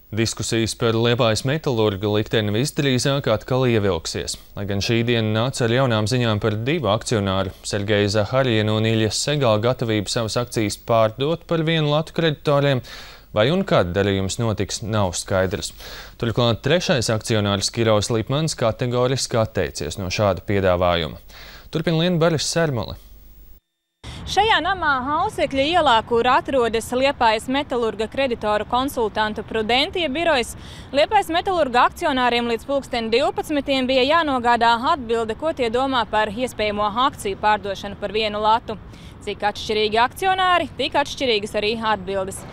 Diskusijas par Liepājas metalurga likteni visdrīzāk atkal ievilksies. Lai gan šī diena nāca ar jaunām ziņām par divu akcionāru, Sergeja Zahariena un Iļas Segala gatavību savas akcijas pārdot par vienu latu kreditoriem, vai un kad darījums notiks, nav skaidrs. Turklāt trešais akcionārs Kirovs Lipmans kategoriski atteicies no šāda piedāvājuma. Turpina Liena Baris Sermuli. Šajā namā Ausekļa ielā, kur atrodas Liepājas metalurga kreditoru konsultantu Prudentia birojas, Liepājas metalurga akcionāriem līdz 12. bija jānogādā atbilde, ko tie domā par iespējamo akciju pārdošanu par vienu latu. Cik atšķirīgi akcionāri, tik atšķirīgas arī atbildes.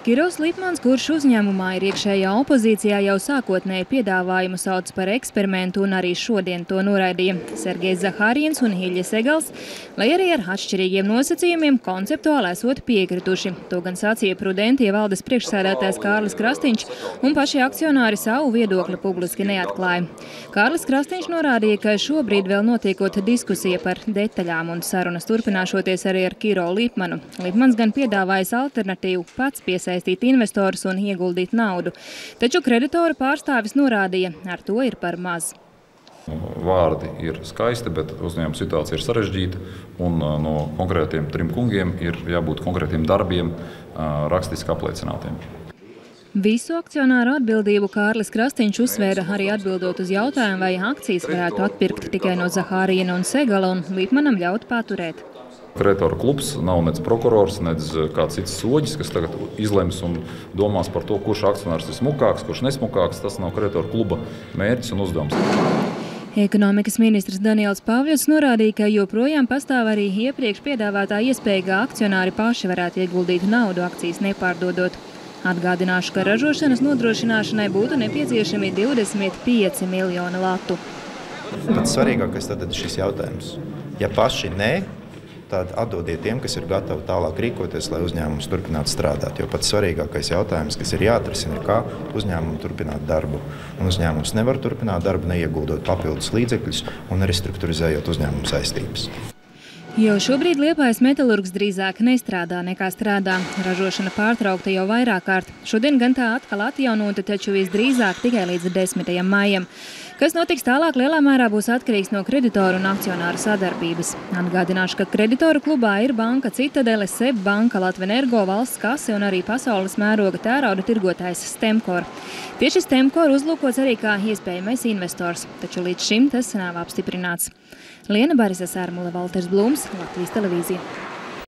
Kirovs Lipmans, kurš uzņēmumā ir iekšējā opozīcijā, jau sākotnēji piedāvājumu sauc par eksperimentu un arī šodien to noraidīja. Sergejs Zahariens un Iļas Segals, lai arī ar atšķirīgiem nosacījumiem konceptuāli esot piekrituši. To gan sacīja Prudentia valdes priekšsēdētājs Kārlis Krastīņš, un paši akcionāri savu viedokli publiski neatklāja. Kārlis Krastīņš norādīja, ka šobrīd vēl notiekot diskusija par detaļām un sarunas turpināšoties arī ar Kirovu Lipmanu. Lipmans gan piedāvājas alternatīvu pats piesaistīt investorus un ieguldīt naudu. Taču kreditoru pārstāvis norādīja, ar to ir par maz. Vārdi ir skaisti, bet uzņēmuma situācija ir sarežģīta, un no konkrētiem trim kungiem ir jābūt konkrētiem darbiem rakstiski apliecinātiem. Visu akcionāru atbildību Kārlis Krastīņš uzsvēra arī atbildot uz jautājumu, vai akcijas varētu atpirkt tikai no Zahariena un Segala un Lipmanam ļaut paturēt. Kreditoru klubs nav nec prokurors, nec kāds cits soģis, kas tagad izlems un domās par to, kurš akcionārs ir smukāks, kurš nesmukāks. Tas nav kreditoru kluba mērķis un uzdevums. Ekonomikas ministrs Daniels Pavļots norādīja, ka joprojām pastāv arī iepriekš piedāvātā iespēja, ka akcionāri paši varētu ieguldīt naudu akcijas nepārdodot. Atgādināšu, ka ražošanas nodrošināšanai būtu nepieciešami 25 miljoni latu. Pats svarīgākais tad ir šis jautājums. Ja paši nē, tad atdodiet tiem, kas ir gatavi tālāk rīkoties, lai uzņēmums turpinātu strādāt. Jo pats svarīgākais jautājums, kas ir jāatrisina, ir kā uzņēmumu turpināt darbu. Un uzņēmums nevar turpināt darbu, neieguldot papildus līdzekļus un restruktūrizējot uzņēmumu saistības. Jau šobrīd Liepājas metalurgs drīzāk nestrādā nekā strādā. Ražošana pārtraukta jau vairāk kārt. Šodien gan tā atkal atjaunota, taču visdrīzāk tikai līdz 10. maijam. Kas notiks tālāk, lielā mērā būs atkarīgs no kreditoru un akcionāru sadarbības. Atgādināšu, ka kreditoru klubā ir banka Citadele, SEB banka, Latvenergo, valsts kase un arī pasaules mēroga tērauda tirgotājs Stemkor. Tieši Stemkor uzlūkots arī kā iespējamais investors, taču līdz šim tas nav apstiprināts. Liena Barise Sermule, Valters Blūms, Latvijas televīzija.